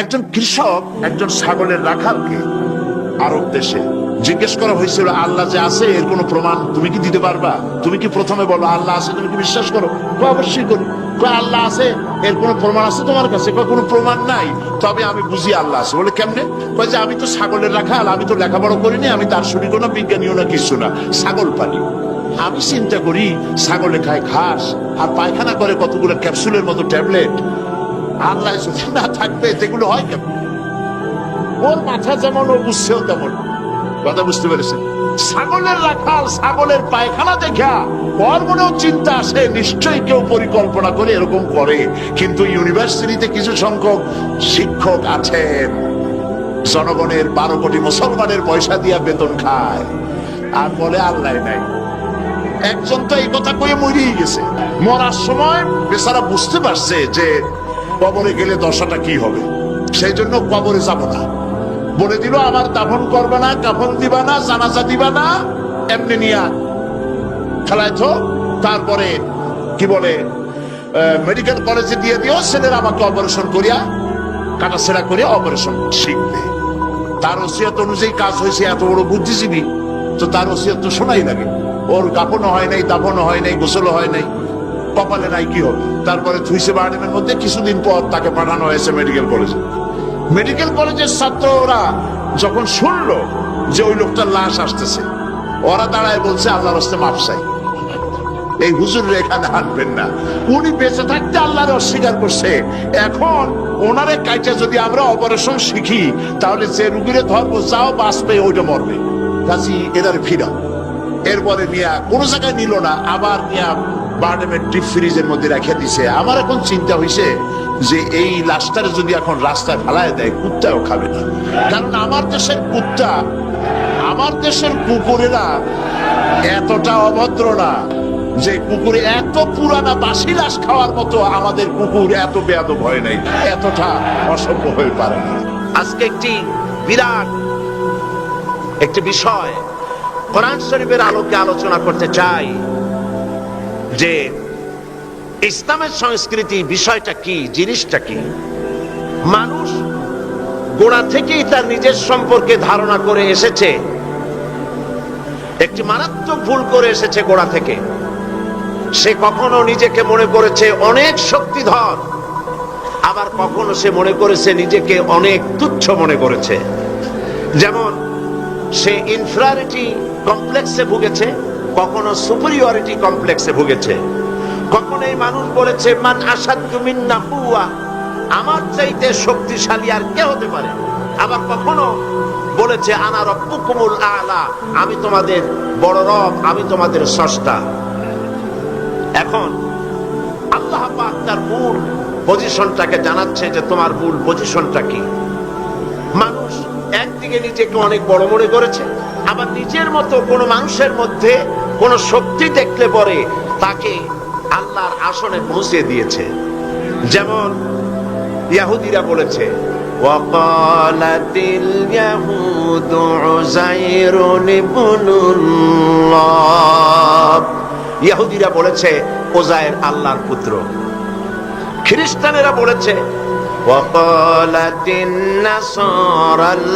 একজন কৃষক একজন ছাগলের রাখালকে আরব দেশে জিজ্ঞেস করা হয়েছিল, আল্লাহ যে আছে এর কোনো প্রমাণ তুমি কি দিতে পারবা? তুমি কি প্রথমে বলো আল্লাহ আছে, তুমি কি বিশ্বাস করো? অবশ্যই করি। আল্লাহ আছে এর কোনো প্রমাণ আছে তোমার কাছে? কোনো প্রমাণ নাই, তবে আমি বুঝি আল্লাহ আছে। বলে কেমনে? যে আমি তো ছাগলের রাখাল, আমি তো লেখাপড়া করিনি, আমি দার্শনিকও না বিজ্ঞানীও না কিছু না, ছাগল পালি। আমি চিন্তা করি ছাগলে খায় ঘাস আর পায়খানা করে কতগুলো ক্যাপসুলের মতো ট্যাবলেট, আল্লাহ যদি না থাকবে যেগুলো হয় কেমন? ওর মাথা যেমন ও বুঝছেও তেমন। কথা বুঝতে পেরেছেন? ছাগলের রাখাল ছাগলের পায়খানা দেখা ওর মনেও চিন্তা আসে, নিশ্চয়ই কেউ পরিকল্পনা করে এরকম করে। কিন্তু ইউনিভার্সিটিতে কিছু সংখ্যক শিক্ষক আছেন জনগণের 12 কোটি মুসলমানের পয়সা দিয়া বেতন খায় আর বলে আল্লাহ নাই। একজন তো এই কথা কয়ে মরিয়ে গেছে। মরার সময় বেচারা বুঝতে পারছে যে কবরে গেলে দশাটা কি হবে, সেই জন্য কবরে যাব না। বলে দিল আমার দাফন করবে না, কাফন দিবা না, জানাজা দিবা না, এমনি নিয়া খেলায় তো। তারপরে কি বলে মেডিকেল কলেজে দিয়ে দিও, ছেলেরা আমাকে অপারেশন করিয়া কাটা ছেড়া করিয়া অপারেশন শিখবে। তার ওসিয়ত অনুযায়ী কাজ হয়েছে, এত বড় বুদ্ধিজীবী, তো তার ওসিয়ত তো শোনাই লাগে। ওর কাফনও হয় নাই, দাফনও হয় নাই, গোসলও হয় নাই, কপালে নাই, কি হবে? তারপরে থুইসে বার্ডেনের মধ্যে কিছুদিন পর তাকে পাঠানো হয়েছে মেডিকেল কলেজে। মেডিকেল কলেজের ছাত্ররা যখন শুনলো যে ওই লোকটার লাশ আসতেছে, ওরা দাঁড়ায় বলছে আল্লাহর রাস্তে মাপ চাই, এই হুজুর এখানে আনবেন না। উনি বেঁচে থাকতে আল্লাহর অস্বীকার করছে, এখন ওনারে কাইটা যদি আমরা অপারেশন শিখি তাহলে যে রুগীরে ধরবো যাও বাঁচবে ওইটা মরবে, কাজী এনারে ফিরাও। এরপরে নিয়ে কোনো জায়গায় নিল না, আবার নিয়ে বার্ডেমের ডিপ ফ্রিজের মধ্যে রেখে দিছে। আমার এখন চিন্তা হয়েছে যে এই লাশটারে যদি এখন রাস্তায় ফেলায় দেয় কুত্তাও খাবে না, কারণ আমার দেশের কুত্তা, আমার দেশের কুকুরেরা এতটা অভদ্র না যে কুকুরে এত পুরানা বাসি লাশ খাওয়ার মতো আমাদের কুকুর এত বেয়াদব হয় নাই, এতটা অসভ্য হয়ে পারে না। আজকে একটি বিরাট একটি বিষয় কোরআন শরীফের আলোকে আলোচনা করতে চাই যে ইসলামের সংস্কৃতি বিষয়টা কি, জিনিসটা কি। মানুষ গোড়া থেকেই তার নিজের সম্পর্কে ধারণা করে এসেছে, একটি মারাত্মক ভুল করে এসেছে গোড়া থেকে। সে কখনো নিজেকে মনে করেছে অনেক শক্তিধর, আবার কখনো সে মনে করেছে নিজেকে অনেক তুচ্ছ মনে করেছে। যেমন সে ইনফিরিয়রিটি কমপ্লেক্সে ভুগেছে, কখনো সুপিরিয়রিটি কমপ্লেক্সে ভুগেছে। কখনো এই মানুষ বলেছে মান আসাদ্দু মিন্না কুওয়া, আমার চাইতে শক্তিশালী আর কে হতে পারে। আবার কখনো বলেছে আনা রব্বুকুমুল আলা, আমি তোমাদের বড় রব, আমি তোমাদের স্রষ্টা। এখন আল্লাহ পাক তার মূল পজিশনটাকে জানাচ্ছে যে তোমার মূল পজিশনটা কি। মানুষ একদিকে নিজেকে অনেক বড় মনে করেছে, আবার নিজের মতো কোন মানুষের মধ্যে কোন শক্তি দেখলে পরে তাকে আল্লাহর আসনে পৌঁছে দিয়েছে। যেমন ইহুদিরা বলেছে ওয়াকালাতিল ইয়াহুদু উযাইরুন ইবনুল্লাহ, ইহুদিরা বলেছে উযাইর আল্লাহর পুত্র। খ্রিস্টানেরা বলেছে ওয়াকালাতিন নাসারাল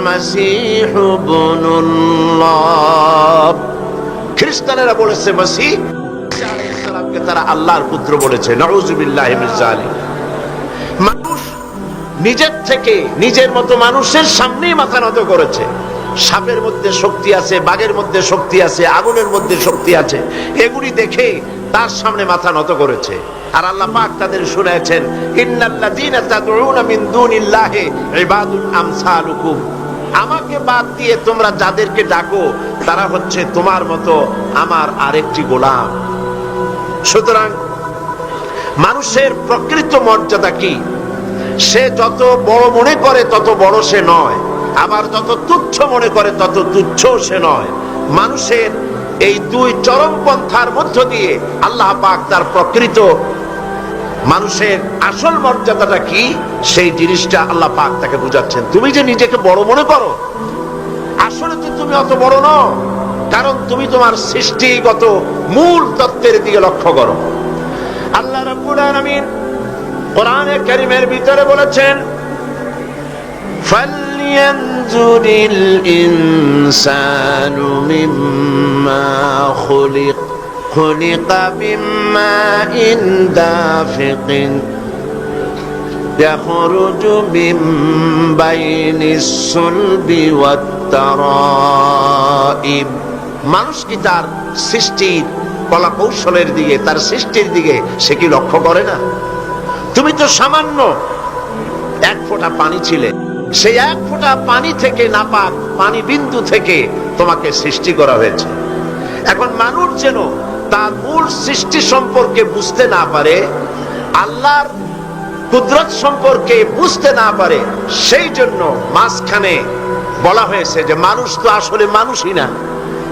মাসীহু ইবনুল্লাহ, খ্রিস্টানেরা বলেছে মসিহ আলাইহিস সালামকে তারা আল্লাহর পুত্র বলেছে। নাউযুবিল্লাহি মিন যালিক। মানুষ নিজের থেকে নিজের মতো মানুষের সামনেই মাথা নত করেছে। সাপের মধ্যে শক্তি আছে, বাঘের মধ্যে শক্তি আছে, আগুনের মধ্যে শক্তি আছে, এগুলি দেখে তার সামনে মাথা নত করেছে। আর আল্লাহ পাক তাদের শুনাচ্ছেন ইন্নাল্লাযীনা তাদউনা মিন দুনিল্লাহি ইবাদুন আমসালুকুম, আমাকে বাদ দিয়ে তোমরা যাদেরকে ডাকো তারা হচ্ছে তোমার মতো আমার আরেকটি গোলাম। সুতরাং মানুষের প্রকৃত মর্যাদা কি? সে যত বড় মনে করে তত বড় সে নয়, আবার যত তুচ্ছ মনে করে তত তুচ্ছ সে নয়। মানুষের এই দুই চরম পন্থার মধ্য দিয়ে আল্লাহ পাক তার প্রকৃত মানুষের আসল মর্যাদাটা কি সেই জিনিসটা আল্লাহ পাক তাকে বুঝাচ্ছেন। তুমি যে নিজেকে বড় মনে করো, আসলে তো তুমি অত বড় নও, কারণ তুমি তোমার সৃষ্টিগত মূল তত্ত্বের দিকে লক্ষ্য করো। আল্লাহ রাব্বুল আলামিন কোরআনে কারীমের ভিতরে বলেছেন فلينظر الإنسان مما خلق خلق من ماء دافق يخرج من بين الصلب والترائب। মানুষ কি তার সৃষ্টির কলা কৌশলের দিকে, তার সৃষ্টির দিকে সে কি লক্ষ্য করে না? তুমি তো সামান্য এক ফোঁটা পানি ছিলে, সেই এক ফোঁটা পানি থেকে, নাপাক পানি বিন্দু থেকে তোমাকে সৃষ্টি করা হয়েছে। এখন মানুষ যেন তার মূল সৃষ্টি সম্পর্কে বুঝতে না পারে, আল্লাহর কুদরত সম্পর্কে বুঝতে না পারে, সেই জন্য মাঝখানে বলা হয়েছে যে মানুষ তো আসলে মানুষই না।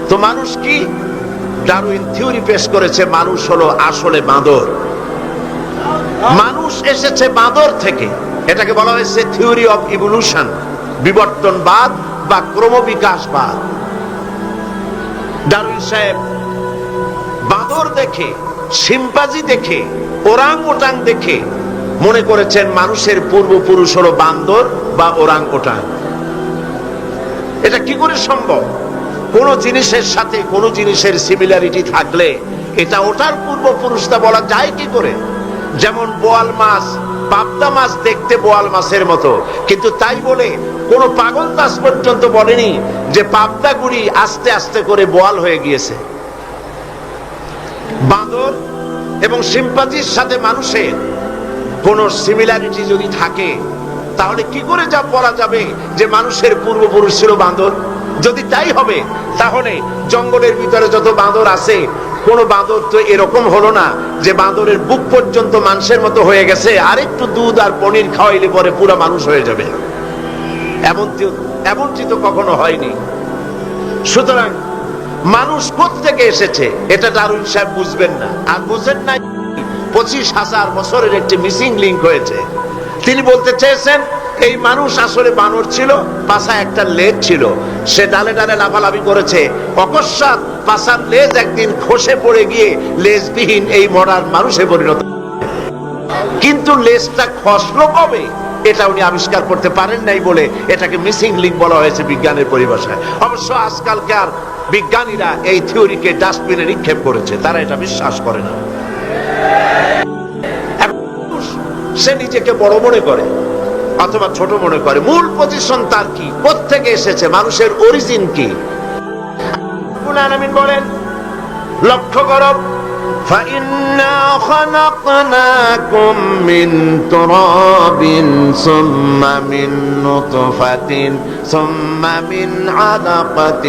তো মানুষ কি? ডারউইন থিওরি পেশ করেছে, মানুষ হলো আসলে বাঁদর। মানুষ এসেছে বাঁদর থেকে। এটাকে বলা হয়েছে থিওরি অফ ইভলিউশন, বিবর্তনবাদ বা ক্রমবিকাশবাদ। ডারউইন সাহেব বাঁদর দেখে, শিম্পাঞ্জি দেখে, ওরাং ওটাং দেখে মনে করেছেন মানুষের পূর্বপুরুষ হলো বান্দর বা ওরাং ওটাং। এটা কি করে সম্ভব? কোন জিনিসের সাথে কোন জিনিসের সিমিলারিটি থাকলে এটা ওটার পূর্বপুরুষটা বলা যায় কি করে? যেমন বোয়াল মাছ, পাবদা মাছ দেখতে বোয়াল মাছের মতো, কিন্তু তাই বলে কোন পাগল দাস পর্যন্ত বলেনি যে পাবদা গুড়ি আস্তে আস্তে করে বোয়াল হয়ে গিয়েছে। বাঁদর এবং শিম্পাঞ্জির সাথে মানুষের কোন সিমিলারিটি যদি থাকে, তাহলে কি করে যা বলা যাবে যে মানুষের পূর্বপুরুষ ছিল বাঁদর? যদি তাই হবে, তাহলে জঙ্গলের ভিতরে যত বাঁদর আছে, কোন বাঁদর তো এরকম হলো না যে বাঁদরের বুক পর্যন্ত মানুষের মতো হয়ে গেছে, আর একটু দুধ আর পনির খাওয়াইলে পরে পুরো মানুষ হয়ে যাবে। এমনটি তো কখনো হয়নি। সুতরাং মানুষ কোত্থেকে এসেছে এটা ডারউইন সাহেব বুঝবেন না। আর বুঝেন না 25,000 বছরের একটি মিসিং লিঙ্ক হয়েছে। তিনি বলতে চেয়েছেন এই মানুষ আসলে বানর ছিল, পাছা একটা লেজ ছিল, সে ডালে ডালে লাফালাফি করেছে, অকস্মাৎ পাছার লেজ একদিন খসে পড়ে গিয়ে লেজবিহীন এই মডার্ন মানুষে পরিণত। কিন্তু লেজটা খসলো কবে এটা উনি আবিষ্কার করতে পারেন নাই বলে এটাকে মিসিং লিঙ্ক বলা হয়েছে বিজ্ঞানের পরিভাষায়। অবশ্য আজকালকার বিজ্ঞানীরা এই থিওরিকে ডাস্টবিনে নিক্ষেপ করেছে, তারা এটা বিশ্বাস করে না। সে নিজেকে বড় মনে করে অথবা ছোট মনে করে। মূল পজিশন তার কি? কোত্থেকে এসেছে? মানুষের অরিজিন কি? আলামিন বলেন, লক্ষ্য করো, فَإِنَّا خَلَقْنَاكُم مِّن تُرَابٍ ثُمَّ مِن نُّطْفَةٍ ثُمَّ مِنْ عَلَقَةٍ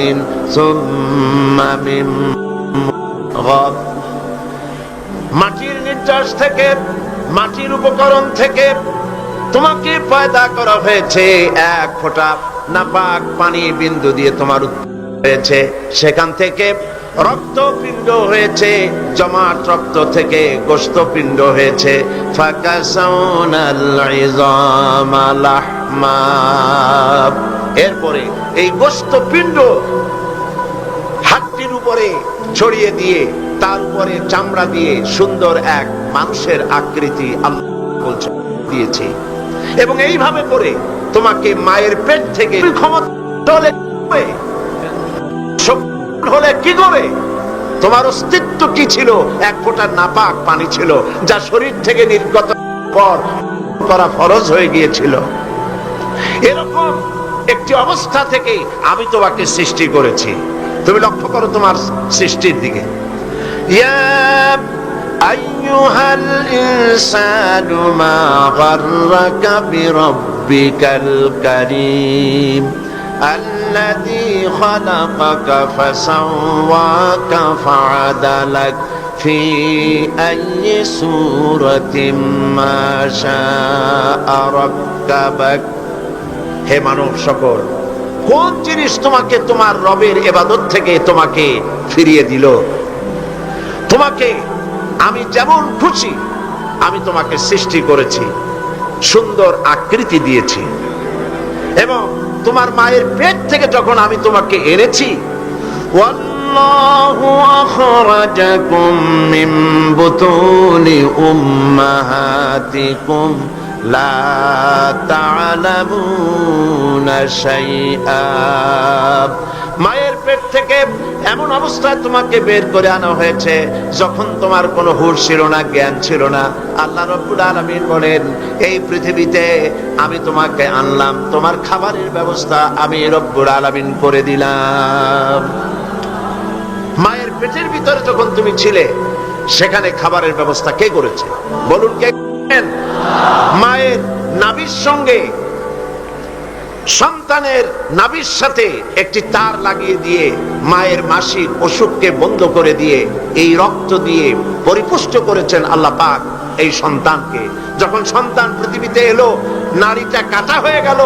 ثُمَّ مِن مُّضْغَةٍ। মাটির নির্যাস থেকে, মাটির উপকরণ থেকে তোমাকে পয়দা করা হয়েছে। এক ফোঁটা নাপাক পানি বিন্দু দিয়ে তোমার হয়েছে, সেখান থেকে রক্তপিণ্ড হয়েছে, জমাট রক্ত থেকে গোশতপিণ্ড হয়েছে। এরপরে এই গোশতপিণ্ড হাড্ডির উপরে ছড়িয়ে দিয়ে তার উপরে চামড়া দিয়ে সুন্দর এক মানুষের আকৃতি আল্লাহ বলছে দিয়েছে। এবং এইভাবে করে তোমাকে মায়ের পেট থেকে ক্ষমতা হলে কি করে? তোমার অস্তিত্ব কি ছিল? এক ফোঁটা নাপাক পানি ছিল, যা শরীর থেকে নির্গত করা ফরজ হয়ে গিয়েছিল। এরকম একটি অবস্থা থেকে আমি তোমাকে সৃষ্টি করেছি। তুমি লক্ষ্য করো তোমার সৃষ্টির দিকে। ইয়া আইয়ুহাল ইনসানু মা গাররাকা বিরাব্বিকাল কারীম الذي خلقك فسواك فعدلك في أي سورة ما شاء ركبك। হে মানব সকল, কোন জিনিস তোমাকে তোমার রবের ইবাদত থেকে তোমাকে ফিরিয়ে দিল? তোমাকে আমি যেমন খুশি আমি তোমাকে সৃষ্টি করেছি, সুন্দর আকৃতি দিয়েছি, এবং তোমার মায়ের পেট থেকে যখন আমি তোমাকে এনেছি, ওয়াল্লাহু আখরাজাকুম মিন বুতুনি উম্মাহাতিকুম লা তা'লামুনা শাইআ। মায়ের পেট থেকে এমন অবস্থায় তোমাকে বের করে আনা হয়েছে যখন তোমার কোনো হুঁশ ছিল না, জ্ঞান ছিল না। আল্লাহ রাব্বুল আলামিন বলেন, এই পৃথিবীতে আমি তোমাকে আনলাম, তোমার খাবারের ব্যবস্থা আমি রব্বুল আলামিন করে দিলাম। মায়ের পেটের ভিতরে যখন তুমি ছিলে সেখানে খাবারের ব্যবস্থা কে করেছে বলুন, কে করেন? মায়ের নাভির সঙ্গে সন্তানের নাভির সাথে একটি তার লাগিয়ে দিয়ে মায়ের মাসির অসুখকে বন্ধ করে দিয়ে এই রক্ত দিয়ে পরিপুষ্ট করেছেন আল্লাহ পাক এই সন্তানকে। যখন সন্তান পৃথিবীতে এলো, নাড়িটা কাটা হয়ে গেল,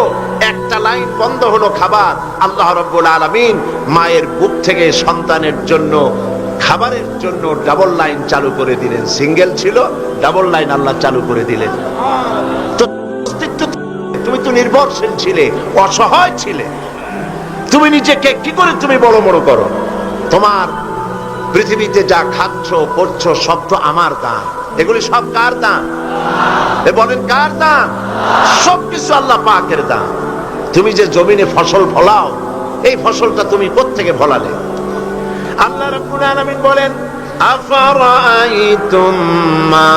একটা লাইন বন্ধ হলো খাবার, আল্লাহ রাব্বুল আলামিন মায়ের বুক থেকে সন্তানের জন্য খাবারের জন্য ডাবল লাইন চালু করে দিলেন। সিঙ্গেল ছিল, ডাবল লাইন আল্লাহ চালু করে দিলেন। তো তুমি তো নির্ভরশীল ছিলে, অসহায় ছিলে, তুমি নিজেকে কি করে তুমি বড় বড় করো? তোমার পৃথিবীতে যা খাচ্ছ পড়ছো সব তো আমার দান। এগুলি সব কার দান? বলেন কার দান? সবকিছু আল্লাহ পাকের দান। তুমি যে জমিনে ফসল ফলাও, এই ফসলটা তুমি কোত্থেকে ফলালে? আল্লাহ রাব্বুল আলামিন বলেন, আফারাআইতুম মা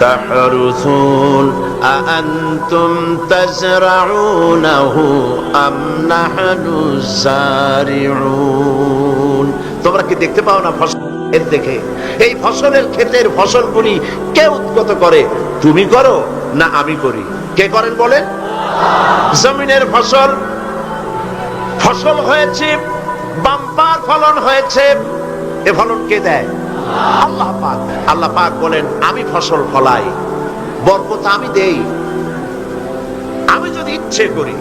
তাহরুসুন আআনতুম তাজরাউনাহু আম নাহনুস সারিউন। তোমরা কি দেখতে পাও না ফসল এর দেখে? এই ফসলের ক্ষেতের ফসলগুলি কে উৎগত করে? তুমি করো না আমি করি? কে করেন বলেন? জমিনের ফসল ফসল হয়েছে, বাম্পার ফলন হয়েছে, এ ফলন কে দেয়? আল্লাহ পাক। আল্লাহ পাক বলেন, আমি ফসল ফলাই, বরকত আমি দেই, আমি যদি ইচ্ছে করি।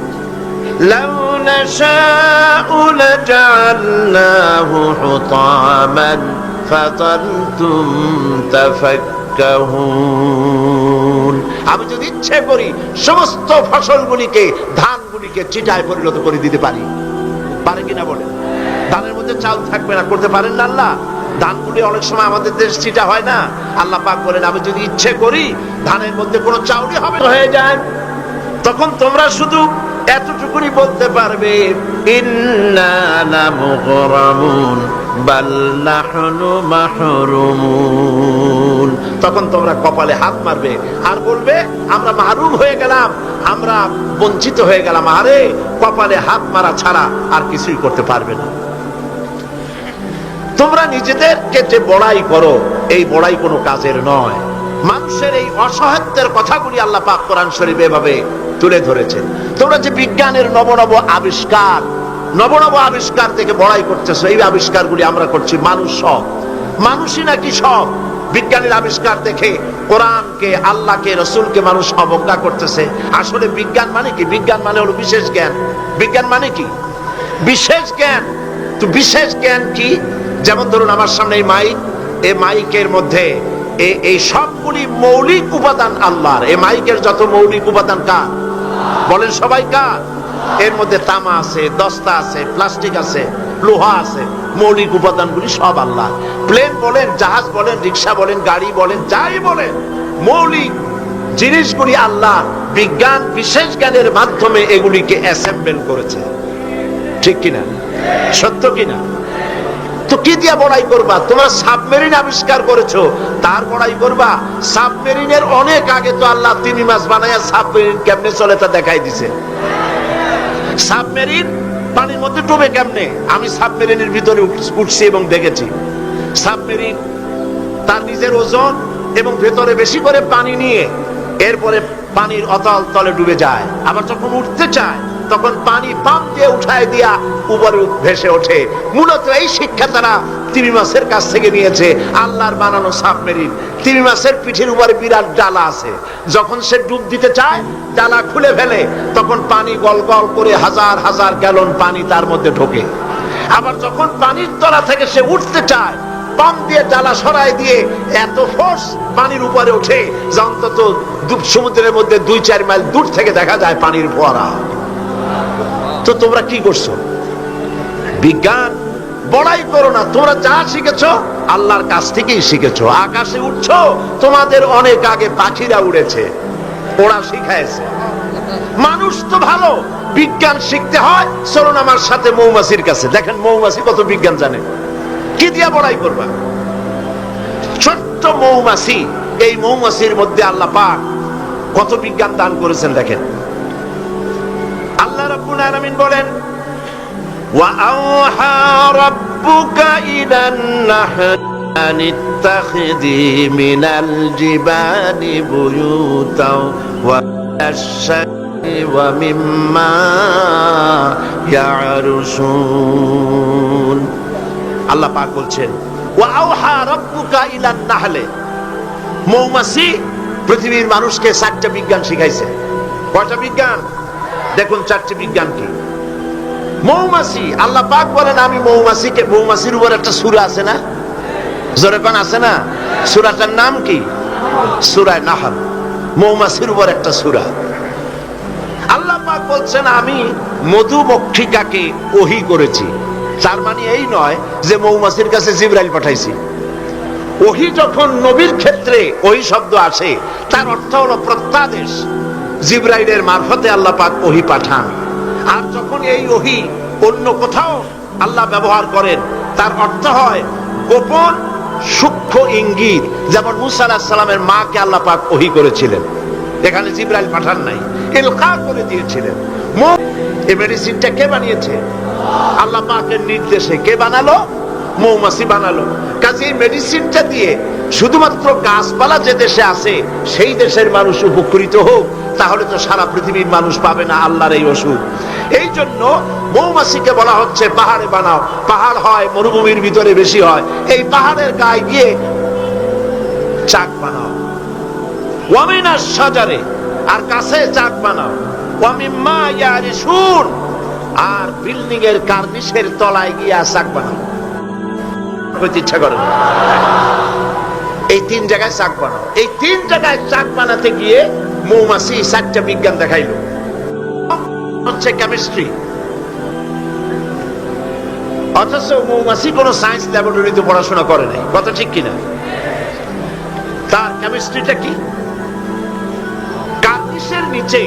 লাউ নাশাউ লাজআলনাহু হুতামান ফাযালতুম তাফাক্কাহুন। আমি যদি ইচ্ছে করি সমস্ত ফসলগুলিকে, ধানগুলিকে চিটায় পরিণত করে দিতে পারি। পারে কিনা বলেন? ধানের মধ্যে চাল থাকবে না, করতে পারেন না আল্লাহ? ধানগুলি অনেক সময় আমাদের দেশ চিটা হয় না। আল্লাহ পাক বলেন, আমি যদি ইচ্ছে করি ধানের মধ্যে কোনো চাউলই হবে হয়ে যায়। তখন তোমরা শুধু এতটুকুনি বলতে পারবে, ইন্না লামুগরামুন বাল নাহনু মাহরুমুন। তখন তোমরা কপালে হাত মারবে আর বলবে, আমরা মাহরুম হয়ে গেলাম, আমরা বঞ্চিত হয়ে গেলাম। আরে কপালে হাত মারা ছাড়া আর কিছুই করতে পারবে না। তোমরা নিজেদেরকে যে বড়াই করো, এই বড়াই কোনো কাজের নয়। মানুষের এই অসহায়ত্বের কথাগুলি আল্লাহ পাক কোরআন শরীফে এভাবে তুলে ধরেছেন। তোমরা যে বিজ্ঞানের নবনব আবিষ্কার থেকে বড়াই করতেছো, এই আবিষ্কারগুলি আমরা করছি মানুষ সব। মানুষই নাকি সব? বিজ্ঞানের আবিষ্কার দেখে কোরআনকে, আল্লাহকে, রসুলকে মানুষ অবজ্ঞা করতেছে। আসলে বিজ্ঞান মানে কি? বিজ্ঞান মানে হলো বিশেষ জ্ঞান। বিজ্ঞান মানে কি? বিশেষ জ্ঞান। তো বিশেষ জ্ঞান কি? যেমন ধরুন আমার সামনে এই মাইক, এই মাইকের মধ্যে এই সবগুলি মৌলিক উপাদান আল্লাহর। এই মাইকের যত মৌলিক উপাদান কার? বলেন সবাই কার? এর মধ্যে তামা আছে, দস্তা আছে, প্লাস্টিক আছে, লোহা আছে। মৌলিক উপাদানগুলি সব আল্লাহ। প্লেন বলেন, জাহাজ বলেন, রিক্সা বলেন, গাড়ি বলেন, যাই বলেন, মৌলিক জিনিসগুলি আল্লাহ বিজ্ঞান, বিশেষ জ্ঞানের মাধ্যমে এগুলিকে অ্যাসেম্বল করেছে। ঠিক কিনা? সত্য কিনা? তো কি দিয়া বড়াই করবা? তোমরা সাবমেরিন আবিষ্কার করেছো, তার বড়াই করবা? সাবমেরিনের অনেক আগে তো আল্লাহ তিমি মাছ বানায়া সাবমেরিন কেমনে চলে তা দেখাই দিছে। সাবমেরিন পানির মধ্যে ডুবে কেমনে? আমি সাবমেরিনের ভিতরে উঠছি এবং দেখেছি। সাবমেরিন তার নিজের ওজন এবং ভেতরে বেশি করে পানি নিয়ে এরপরে পানির অতল তলে ডুবে যায়। আবার যখন উঠতে চায় তখন পানি পাম্প দিয়ে উঠায় দিয়া উপরে ভেসে ওঠে। মূলত এই শিক্ষা তারা তিমি মাছের কাছ থেকে নিয়েছে। আল্লাহর বানানো সাবমেরিন। তিমি মাছের পিঠের উপরে বিরাট ডালা আছে, যখন সে ডুব দিতে চায় ডালা খুলে ফেলে, তখন পানি গল গল করে হাজার হাজার গ্যালন পানি তার মধ্যে ঢোকে। আবার যখন পানির তলা থেকে সে উঠতে চায়, পাম্প দিয়ে ডালা সরাই দিয়ে এত ফোর্স পানির উপরে ওঠে যে অন্তত সমুদ্রের মধ্যে 2-4 মাইল দূর থেকে দেখা যায় পানির ফোয়ারা। তো তোমরা কি করছো? বিজ্ঞান বড়াই করো না। তোমরা যা শিখেছো আল্লাহর কাছ থেকেই শিখেছো। আকাশে উঠছো, তোমাদের অনেক আগে পাখিরা উড়েছে। ওরা শিখাইছে। মানুষ তো ভালো, বিজ্ঞান শিখতে হয়, চলুন আমার সাথে মৌমাছির কাছে, দেখেন মৌমাছি কত বিজ্ঞান জানে। কি দিয়া বড়াই করবা? ছোট্ট মৌমাছি, এই মৌমাছির মধ্যে আল্লাহ পাক কত বিজ্ঞান দান করেছেন দেখেন। আল্লাহ রাব্বুল আলামিন বলেন, ওয়া আওহা রাব্বুকা ইলান নাহল আন ইত্তাখিযি মিনাল জিবালি বুয়ুতাও ওয়া আশ-শাজরি ওয়া মিম্মা ইয়ারুশুন। আল্লাহ পাক বলছেন, ওয়া আওহা রাব্বুকা ইলান নাহলে, মৌমাছি পৃথিবীর মানুষকে 4টা বিজ্ঞান শিখাইছে। কয়টা বিজ্ঞান? দেখুন 4টি বিজ্ঞান কি। মৌমাছি, আল্লাহ পাক বলেন আমি মৌমাছিকে, মৌমাছির উপর একটা সূরা আছে না, জোরে কোন আছে না? সূরাটার নাম কি? সূরা নাহল। মৌমাছির উপর একটা সূরা। আল্লাহ পাক বলছেন আমি মধুমক্ষিকাকে ওহী করেছি। তার মানে এই নয় যে মৌমাছির কাছে জিবরাইল পাঠাইছি। ওহী যখন নবীর ক্ষেত্রে ওহী শব্দ আসে, তার অর্থ হলো প্রত্যাদেশ। জিবরাইলের মারফতে আল্লাহ পাক ওহী পাঠান। আর যখন এই ওহী অন্য কোথাও আল্লাহ ব্যবহার করেন, তার অর্থ হয় গোপন সূক্ষ্ম ইঙ্গিত। যেমন মুসা আলাইহিস সালামের মাকে আল্লাহ পাক ওহী করেছিলেন, এখানে জিবরাইল পাঠান নাই, ইলকা করে দিয়েছিলেন। এই মেডিসিনটা কে বানিয়েছে? আল্লাহ পাকের নির্দেশে। কে বানালো? মৌমাছি বানালো। কাজে এই মেডিসিনটা দিয়ে শুধুমাত্র গাছপালা যে দেশে আছে সেই দেশের মানুষ উপকৃত হোক, তাহলে তো সারা পৃথিবীর মানুষ পাবে না আল্লাহর এই ওষুধ। এই জন্য মৌমাছিকে বলা হচ্ছে পাহাড়ে বানাও। পাহাড় হয় মরুভূমির ভিতরে বেশি হয়, এই পাহাড়ের গায়ে গিয়ে চাক বানাও। ওয়া মিনাশ শাজারে, আর কাছে চাক বানাও। ওয়া মিম্মা ইয়ারিশুন, আর বিল্ডিং এর কার্নিশের তলায় গিয়ে চাক বানাও। ইচ্ছা করে এই 3 জায়গায় চাক বানাও। এই 3 জায়গায় চাক বানাতে গিয়ে মৌমাছি 4টা বিজ্ঞান দেখাইলো। হচ্ছে কেমিস্ট্রি। অথচ মৌমাছি কোনো সায়েন্স ল্যাবরেটরিতে পড়াশোনা করে নাই, কথা ঠিক কিনা? তার কেমিস্ট্রিটা কি? কার্নিশের নিচে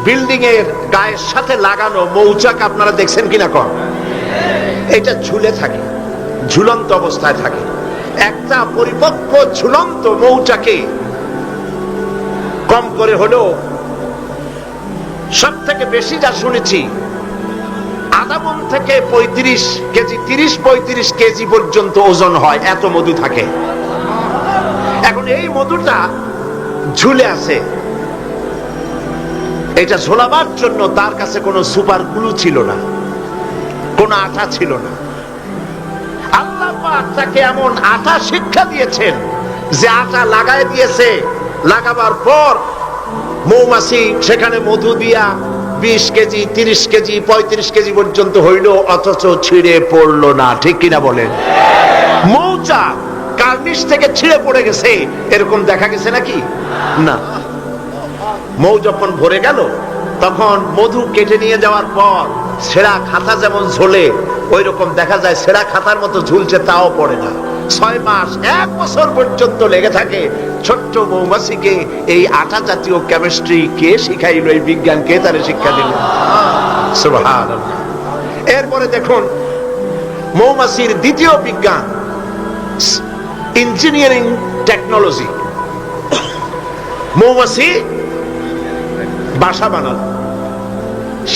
বিল্ডিং এর গায়ের সাথে লাগানো মৌচাক আপনারা দেখছেন কিনা? কম এটা ঝুলে থাকে, ঝুলন্ত অবস্থায় থাকে। একটা পরিপক্ক ঝুলন্ত মৌচাকে কম করে হলেও সব থেকে বেশি যা শুনেছি, আধা মণ থেকে 35 কেজি, 30-35 কেজি পর্যন্ত ওজন হয়, এত মধু থাকে। এখন এই মধুটা ঝুলে আছে। এটা ঝোলাবার জন্য তার কাছে কোনো সুপার গ্লু ছিল না, কোনো আঠা ছিল না। আল্লাহ পাক তাকে এমন আঠা শিক্ষা দিয়েছেন যে আঠা লাগায় দিয়েছে, লাগাবার পর মৌমাছি সেখানে মধু দিয়া 20 কেজি, 30 কেজি, 35 কেজি পর্যন্ত হইল, অথচ ছিঁড়ে পড়লো না। ঠিক কিনা বলেন? মৌচাক কার্নিশ থেকে ছিঁড়ে পড়ে গেছে এরকম দেখা গেছে নাকি? না। মৌ যখন ভরে গেল, তখন মধু কেটে নিয়ে যাওয়ার পর ছেঁড়া খাতা যেমন ঝোলে, ওই রকম দেখা যায় ছেঁড়া খাতার মতো ঝুলছে, তাও পড়ে না। 6 মাস 1 বছর পর্যন্ত লেগে থাকে। ছোট্ট মৌমাছিকে এই আঠা জাতীয় কেমিস্ট্রি কে শিখাইল? এই বিজ্ঞান কে তারে শিক্ষা দিল? সুবহানাল্লাহ। এরপরে দেখুন মৌমাছির দ্বিতীয় বিজ্ঞান, ইঞ্জিনিয়ারিং টেকনোলজি। মৌমাছি বাসা বানাল।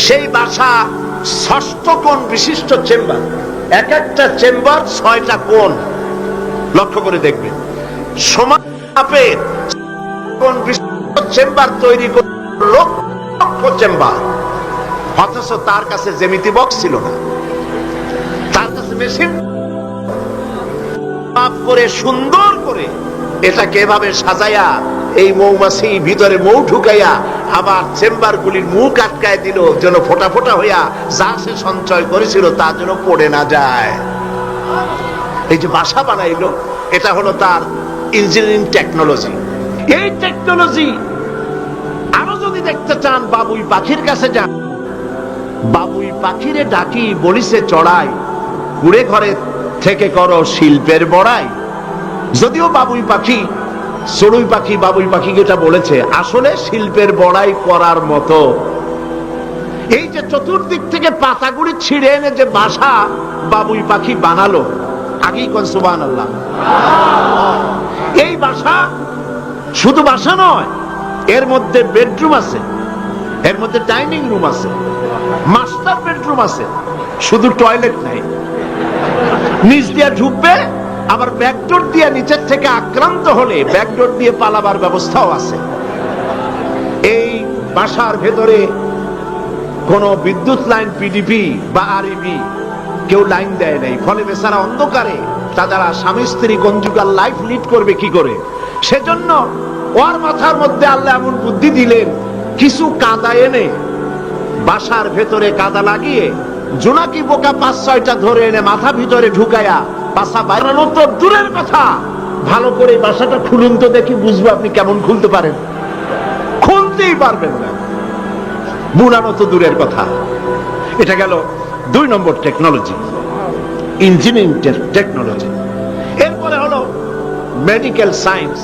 সেই বাসা 6ষ্ট কোণ বিশিষ্ট চেম্বার, এক একটা চেম্বার 6টা কোণ। লক্ষ্য করে দেখবেন, সমান মাপের কোণ বিশিষ্ট চেম্বার তৈরি করে লক্ষ চেম্বার। অথচ তার কাছে জ্যামিতি বক্স ছিল না, তার কাছে মেশিন মাপ করে সুন্দর করে এটাকে এভাবে সাজাইয়া এই মৌমাছি ভিতরে মৌ ঢুকাইয়া আবার চেম্বার গুলির মুখ আটকায় দিল, যেন ফোটা ফোটা হইয়া যা সে সঞ্চয় করেছিল তা যেন পড়ে না যায়। এই যে বাসা বানাইলো, এটা হলো তার ইঞ্জিনিয়ারিং টেকনোলজি। এই টেকনোলজি আরো যদি দেখতে চান, বাবুই পাখির কাছে যান। বাবুই পাখিরে ডাকি বলিছে চড়াই, কুড়ে ঘরে থেকে করো শিল্পের বড়াই। যদিও বাবুই পাখি চড়ুই পাখি বাবুই পাখি যেটা বলেছে আসলে শিল্পের বড়াই করার মতো। এই যে চতুর্দিক থেকে পাতাগুড়ি ছিঁড়ে এনে যে বাসা বাবুই পাখি বানালো, আগেই কোন সুবহানাল্লাহ। এই বাসা শুধু বাসা নয়, এর মধ্যে বেডরুম আছে, এর মধ্যে ডাইনিং রুম আছে, মাস্টার বেডরুম আছে, শুধু টয়লেট নাই। নিচ দিয়ে ঢুকবে, আবার ব্যাকডোর দিয়ে নিচের থেকে আক্রান্ত হলে ব্যাকডোর দিয়ে পালাবার ব্যবস্থাও আছে। এই বাসার ভেতরে কোন বিদ্যুৎ লাইন পিডিপি বা আরইবি কেউ লাইন দেয় নাই, ফলে বেচারা অন্ধকারে তারা স্বামী স্ত্রী কনজুগাল লাইফ লিড করবে কি করে। সেজন্য ওর মাথার মধ্যে আল্লাহ এমন বুদ্ধি দিলেন, কিছু কাদা এনে বাসার ভেতরে কাদা লাগিয়ে জোনাকি পোকা 5-6টা ধরে এনে মাথা ভিতরে ঢুকায়া বাসা বানানো তো দূরের কথা, ভালো করে বাসাটা খুলুন তো দেখি, বুঝবো আপনি কেমন খুলতে পারেন। খুলতেই পারবেন না, বুনানো তো দূরের কথা। এটা গেল 2 নম্বর টেকনোলজি, ইঞ্জিনিয়ারিং টেকনোলজি। এরপরে হলো মেডিকেল সায়েন্স,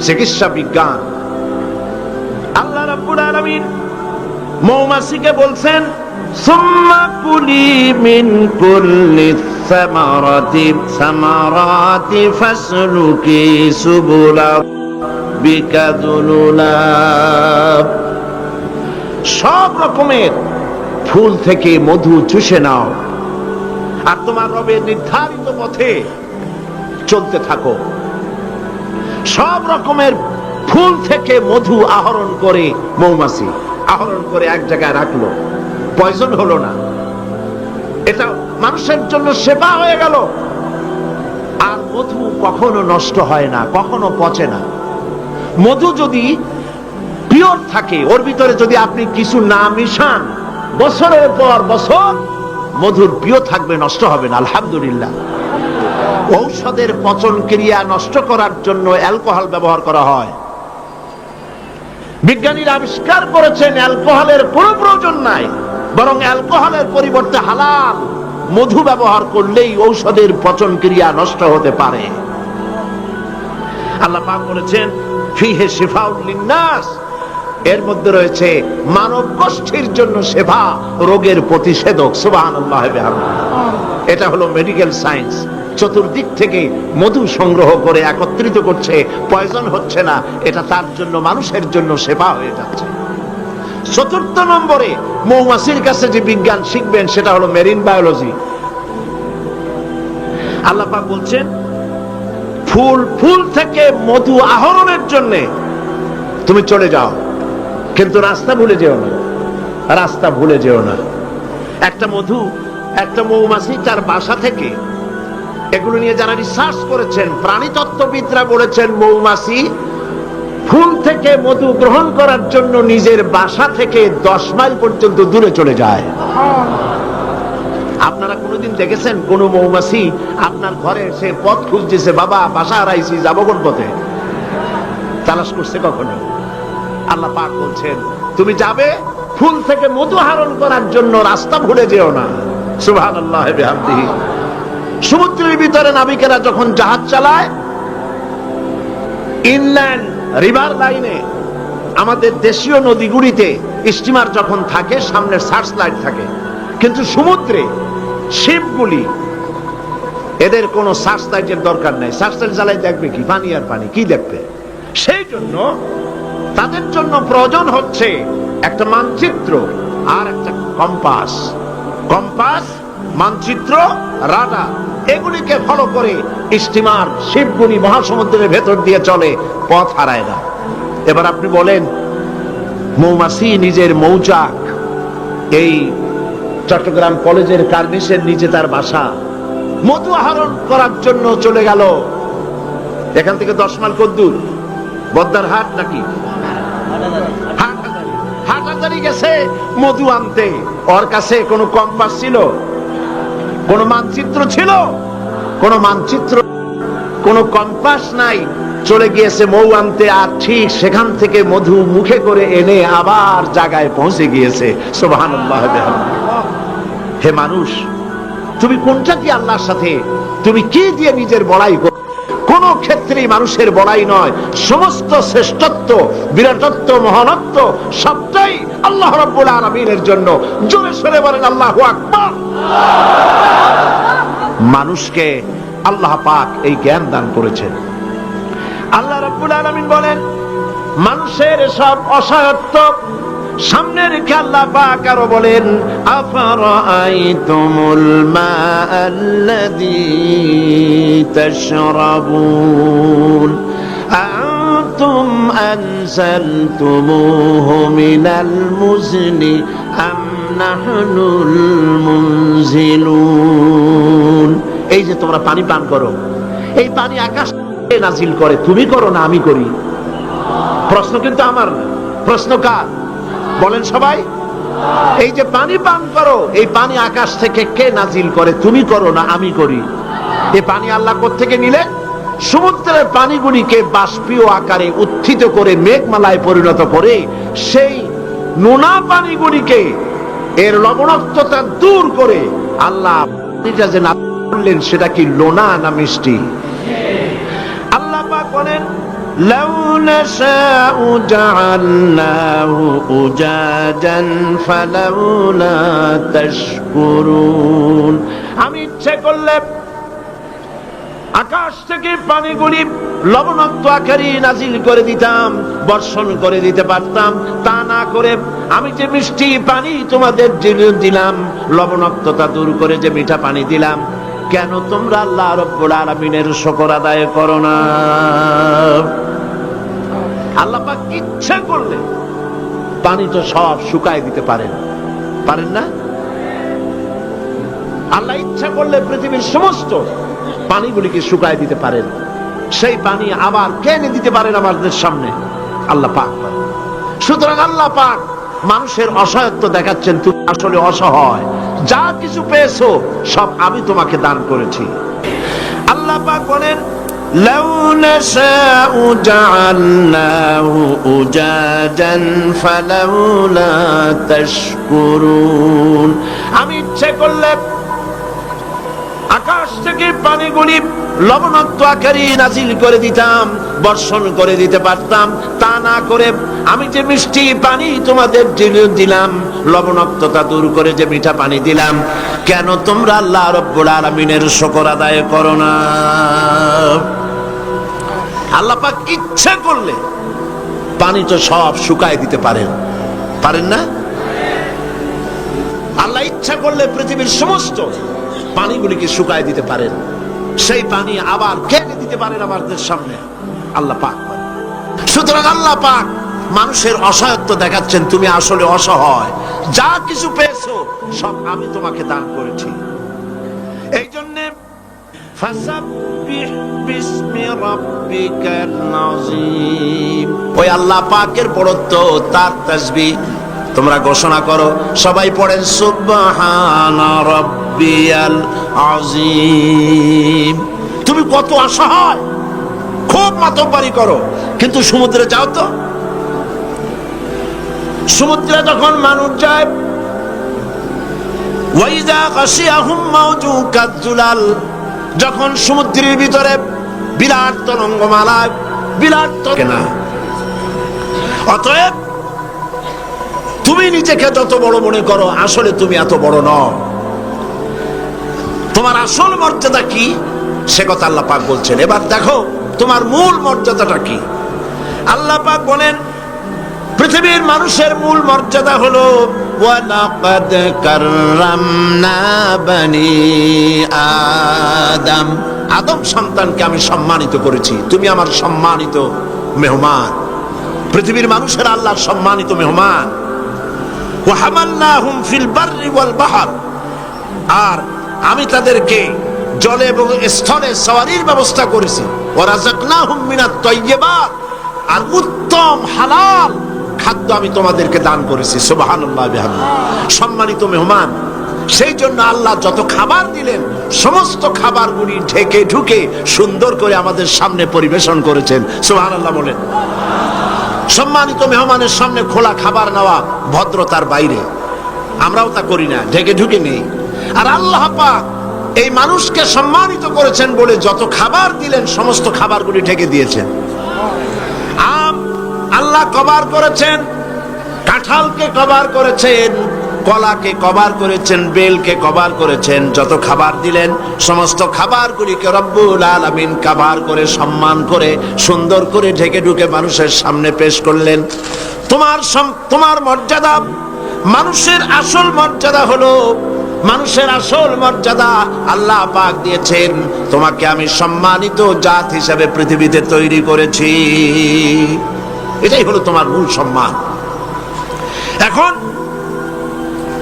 চিকিৎসা বিজ্ঞান। আল্লাহ রাব্বুল আলামিন মৌমাছিকে বলছেন, সুম্মা কুলি মিন কুল্লি সামারাতি ফাসলুকি সুবুলা বিকা যুলুলা। সব রকমের ফুল থেকে মধু চুষে নাও আর তোমার রবের নির্ধারিত পথে চলতে থাকো। সব রকমের ফুল থেকে মধু আহরণ করে মৌমাছি আহরণ করে এক জায়গায় রাখলো, পয়জন হলো না। এটা মানুষের জন্য সেবা হয়ে গেল। আর মধু কখনো নষ্ট হয় না, কখনো পচে না। মধু যদি পিওর থাকে, ওর ভিতরে যদি আপনি কিছু না মিশান, বছরের পর বছর মধুর পিও থাকবে, নষ্ট হবে না। আলহামদুলিল্লাহ। ঔষধের পচন ক্রিয়া নষ্ট করার জন্য অ্যালকোহল ব্যবহার করা হয়। বিজ্ঞানীরা আবিষ্কার করেছেন অ্যালকোহলের কোনো প্রয়োজন নাই, বরং অ্যালকোহলের পরিবর্তে হালাল মধু ব্যবহার করলেই ঔষধের পচন ক্রিয়া নষ্ট হতে পারে। আল্লাহ পাক বলেছেন, ফিহে শিফাউল লিন্নাস, এর মধ্যে রয়েছে মানব গোষ্ঠীর জন্য সেবা, রোগের প্রতিষেধক। সুবহানাল্লাহ বিহামদিহি। এটা হলো মেডিকেল সায়েন্স। চতুর্দিক থেকে মধু সংগ্রহ করে একত্রিত করছে, পয়জন হচ্ছে না, এটা তার জন্য মানুষের জন্য সেবা হয়ে যাচ্ছে। 4র্থ নম্বরে মৌমাছির কাছে যে বিজ্ঞান শিখবেন সেটা হলো মেরিন বায়োলজি। আল্লাহ পাক বলছেন, ফুল থেকে মধু আহরণের জন্য তুমি চলে যাও, কিন্তু রাস্তা ভুলে যেও না, রাস্তা ভুলে যেও না। একটা মৌমাছি তার বাসা থেকে, এগুলো নিয়ে যারা রিসার্চ করেছেন, প্রাণীতত্ত্ববিদরা বলেছেন, মৌমাছি ফুল থেকে মধু গ্রহণ করার জন্য নিজের বাসা থেকে 10 মাইল পর্যন্ত দূরে চলে যায়। আপনারা কোনোদিন দেখেছেন কোন মৌমাছি আপনার ঘরে এসে পথ খুঁজতেছে, বাবা বাসা হারাইছি, যাবো কোন পথে, তালাশ করছে কখনো? আল্লাহ পাক বলছেন, তুমি যাবে ফুল থেকে মধু আহরণ করার জন্য, রাস্তা ভুলে যেও না। সুবহানাল্লাহ বিহামদিহি। সমুদ্রের ভিতরে নাবিকেরা যখন জাহাজ চালায়, ইনল্যান্ড রিভার লাইনে, আমাদের দেশীয় নদীগুলিতে স্টিমার যখন থাকে সামনে সার্চ লাইট থাকে, কিন্তু সমুদ্রে শিপগুলি, এদের কোনো সার্চ লাইটের দরকার নাই। সার্চ লাইট জ্বালাই দেখবে কি? পানি আর পানি, কি দেখবে? সেই জন্য তাদের জন্য প্রয়োজন হচ্ছে একটা মানচিত্র আর একটা কম্পাস। কম্পাস, মানচিত্র, রাডার, এগুলিকে ফলো করে স্টিমার শিপগুলি মহাসমুদ্রের ভেতর দিয়ে চলে, পথ হারায় না। এবার আপনি বলেন, মৌমাছি নিজের মৌচাক, এই চট্টগ্রাম কলেজের কার্নিসের নিচে তার বাসা, মধু আহরণ করার জন্য চলে গেল। এখান থেকে 10 মাইল কদ্দূর? বদ্দার হাট নাকি হাটহাজারি গেছে মধু আনতে। ওর কাছে কোনো কম্পাস ছিল? কোন মানচিত্র ছিল? কোন মানচিত্র, কোন কম্পাস নাই। চলে গিয়েছে মৌ আনতে, আর ঠিক সেখান থেকে মধু মুখে করে এনে আবার জায়গায় পৌঁছে গিয়েছে। সুবহানাল্লাহ বিহামদিহি। হে মানুষ, তুমি কোনটা কি আল্লাহর সাথে, তুমি কি দিয়ে নিজের বড়াই করো? কোন ক্ষেত্রেই মানুষের বড়াই নয়, সমস্ত শ্রেষ্ঠত্ব, বিরাটত্ব, মহানত্ব সবটাই আল্লাহ রাব্বুল আলামিনের জন্য। জোরে সরে বলেন আল্লাহু আকবার। মানুষকে আল্লাহ পাক এই জ্ঞান দান করেছেন। আল্লাহ রাব্বুল আলামিন বলেন, মানুষের সব অসহায়ত্ব সামনে রেখে আল্লাহ পাক আরো বলেন, আফারাআইতুমুল মাআল্লাযী তাশরাবুন আনতুম আনজালতুমূহু মিনাল মুজনি আম নাহনুল মুনজিলুন। এই যে তোমরা পানি পান করো, এই পানি আকাশ থেকে নাজিল করে, তুমি করো না আমি করি? প্রশ্ন কিন্তু আমার না, প্রশ্ন কার? বলেন সবাই। এই যে পানি পান করো, এই পানি আকাশ থেকে কে নাজিল করে? তুমি করো না আমি করি? এই পানি আল্লাহ কোত্থেকে নিলেন? সমুদ্রের পানিগুলিকে বাষ্পীয় আকারে উত্থিত করে মেঘমালায় পরিণত করে সেই নোনা পানিগুলিকে এর লবণাক্ততা দূর করে আল্লাহ পানিটা যে নাজিল করলেন, সেটা কি লোনা না মিষ্টি? আল্লাহ পাক বলেন, لو نشاء جعلناه أجاجا فلولا تشكرون। আমি ইচ্ছে করলে আকাশ থেকে পানিগুলি লবণাক্ত আকারে নাজিল করে দিতাম, বর্ষণ করে দিতে পারতাম। তা না করে আমি যে মিষ্টি পানি তোমাদের দিলাম, লবণাক্ততা দূর করে যে মিঠা পানি দিলাম, কেন তোমরা আল্লাহ রাব্বুল আলামিনের শুকর আদায় করো না? আল্লাহ পাক ইচ্ছা করলে পানি তো সব শুকায় দিতে পারেন, পারেন না? আল্লাহ ইচ্ছা করলে পৃথিবীর সমস্ত পানিগুলিকে শুকায় দিতে পারেন। সেই পানি আবার কেনে দিতে পারেন আমাদের সামনে, আল্লাহ পাক। সুতরাং আল্লাহ পাক মানুষের অসহায়ত্ব দেখাচ্ছেন, তুমি আসলে অসহায়, যা কিছু পেয়েছো সব আমি তোমাকে দান করেছি। আল্লাহ পাক বলেন, লাউ নাশাউ জাআলনাহু উজাজান ফালাউলা তাশকুরুন। আমি ইচ্ছে করলে আকাশ থেকে পানিগুলি লবণাক্ত আকারে নাজিল করে দিতাম, বর্ষণ করে দিতে পারতাম। তা না করে আমি যে মিষ্টি পানি তোমাদের দিলাম, লবণাক্ততা দূর করে যে মিঠা পানি দিলাম, কেন তোমরা আল্লাহ রাব্বুল আলামিনের শুকর আদায় করো না? আল্লাহ পাক ইচ্ছা করলে পানি তো সব শুকায় দিতে পারেন, পারেন না? আল্লাহ ইচ্ছা করলে পৃথিবীর সমস্ত পানিগুলিকে শুকায় দিতে পারেন, সেই পানি আবার কেটে দিতে পারেন আমাদের সামনে, আল্লাহ পাক। সুতরাং আল্লাহ পাক মানুষের অসহায়ত্ব দেখাচ্ছেন, তুমি আসলে অসহায়, যা কিছু পেয়েছো সব আমি তোমাকে দান করেছি। এই জন্য ফাসাব্বিহ বিসমি রাব্বিকাল আযীম, ওই আল্লাহ পাকের বড়ত্ব, তার তাসবিহ তোমরা ঘোষণা করো। সবাই পড়েন সুবহানা রাব্বিয়াল আযীম। তুমি কত অসহায়, খুব মাতব্বরি করো, কিন্তু সমুদ্রে যাও তো। সমুদ্রে যখন মানুষ যায়, ওয়াইযা গাশিয়াহুম মাউজু কাযুলাল, যখন সমুদ্রের ভিতরে বিরাট তরঙ্গমালা, বিরাট না, অতএব তুমি নিজেকে যত বড় মনে করো, আসলে তুমি এত বড় নও। তোমার আসল মর্যাদা কি সে কথা আল্লাহ পাক বলছেন। এবার দেখো তোমার মূল মর্যাদাটা কি। আল্লাহ পাক বলেন, পৃথিবীর মানুষের মূল মর্যাদা হলো ওয়ালাকাদ কাররামনা বানি আদম, আদম সন্তানকে আমি সম্মানিত করেছি, তুমি আমার সম্মানিত মেহমান। পৃথিবীর মানুষের আল্লাহর সম্মানিত মেহমান। ওয়া হামালনাহুম ফিল বাররি ওয়াল বাহর, আর আমি তাদেরকে জলে এবং স্থলে সওয়ারির ব্যবস্থা করেছি। ওয়া রাযাকনাহুম মিনাত তাইয়্যিবাত, আর উত্তম হালাল খাদ্য আমি তোমাদেরকে দান করেছি। সুবহানাল্লাহ বিহামদিহি, সম্মানিত মেহমান। সেই জন্য আল্লাহ যত খাবার দিলেন, সমস্ত খাবারগুলি ঢেকে ঢুকে সুন্দর করে আমাদের সামনে পরিবেশন করেছেন। সুবহানাল্লাহ বলেন। সম্মানিত মেহমানের সামনে খোলা খাবার নেওয়া ভদ্রতার বাইরে, আমরাও তা করি না, ঢেকে ঢুকে নেই। আর আল্লাহ পাক এই মানুষকে সম্মানিত করেছেন বলে যত খাবার দিলেন সমস্ত খাবারগুলি ঢেকে দিয়েছেন। আম আল্লাহ কভার করেছেন, কাঁঠালকে কভার করেছেন, কলাকে কভার করেছেন, বেলকে কভার করেছেন। যত খাবার দিলেন সমস্ত খাবারগুলিকে রব্বুল আলামিন কভার করে সম্মান করে সুন্দর করে ঢেকে ঢুকে মানুষের সামনে পেশ করলেন। তোমার মর্যাদা, মানুষের আসল মর্যাদা হলো, মানুষের আসল মর্যাদা আল্লাহ পাক দিয়েছেন, তোমাকে আমি সম্মানিত জাত হিসেবে পৃথিবীতে তৈরি করেছি, এটাই হলো তোমার মূল সম্মান। এখন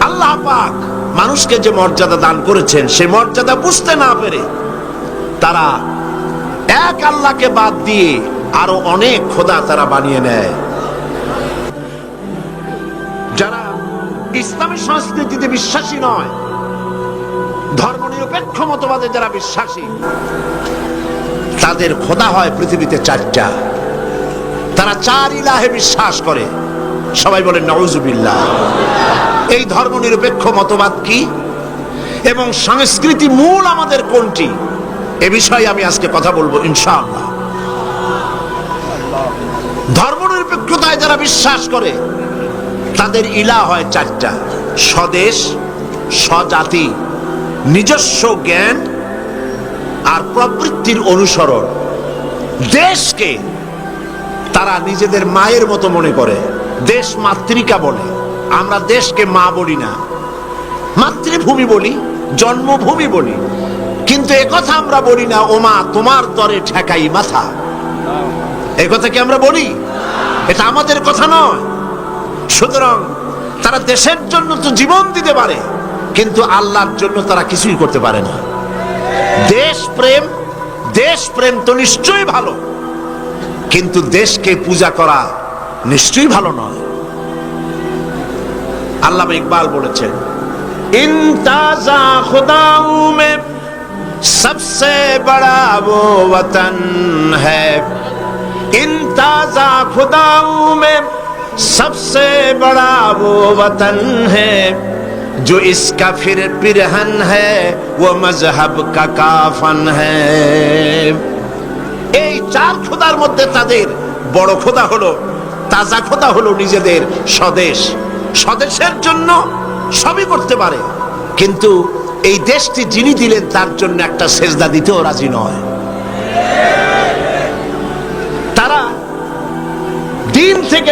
আল্লাহ পাক মানুষকে যে মর্যাদা দান করেছেন সেই মর্যাদা বুঝতে না পেরে তারা এক আল্লাহকে বাদ দিয়ে আরো অনেক খোদা তারা বানিয়ে নেয়। যারা ইসলামী সংস্কৃতিতে বিশ্বাসী নয়, ধর্মনিরপেক্ষ মতবাদে যারা বিশ্বাসী, তাদের খোদা হয় পৃথিবীতে চারটা। তারা চার ইলাহে বিশ্বাস করে। সবাই বলেন নাউজুবিল্লাহ। এই ধর্মনিরপেক্ষ মতবাদ কি এবং সংস্কৃতি মূল আমাদের কোনটি, এ বিষয়ে আমি আজকে কথা বলবো ইনশাআল্লাহ। ধর্মনিরপেক্ষতায় যারা বিশ্বাস করে তাদের ইলাহ হয় চারটা: স্বদেশ, স্বজাতি, নিজস্ব জ্ঞান আর প্রবৃত্তির অনুসরণ। দেশকে তারা নিজেদের মায়ের মতো মনে করে, দেশ মাতৃকা বলে। আমরা দেশকে মা বলি না, মাতৃভূমি বলি, জন্মভূমি বলি, কিন্তু একথা আমরা বলি না ও মা তোমার তরে ঠেকাই মাথা। একথা কি আমরা বলি? এটা আমাদের কথা নয়। সুতরাং তারা দেশের জন্য তো জীবন দিতে পারে, কিন্তু আল্লাহর জন্য তারা কিছুই করতে পারে না। দেশ প্রেম তো নিশ্চয়ই ভালো, কিন্তু দেশকে পূজা করা নিশ্চয়ই ভালো নয়। আল্লামা ইকবাল বলেছেন, ইনতাজা খুদাউ মে সবসে বড়া वो वतन है, इनताजा खुदाऊ में सबसे बड़ा वो वतन है, जो इसका फिर पिरहन है वो मजहब का काफन है। এই চার খোদার মধ্যে তাদের বড় খোদা হলো, তাজা খোদা হলো নিজেদের স্বদেশ। স্বদেশের জন্য সবই করতে পারে, কিন্তু এই দেশটি যিনি দিলেন তার জন্য একটা সেজদা দিতেও রাজি নয়। তারা দিন থেকে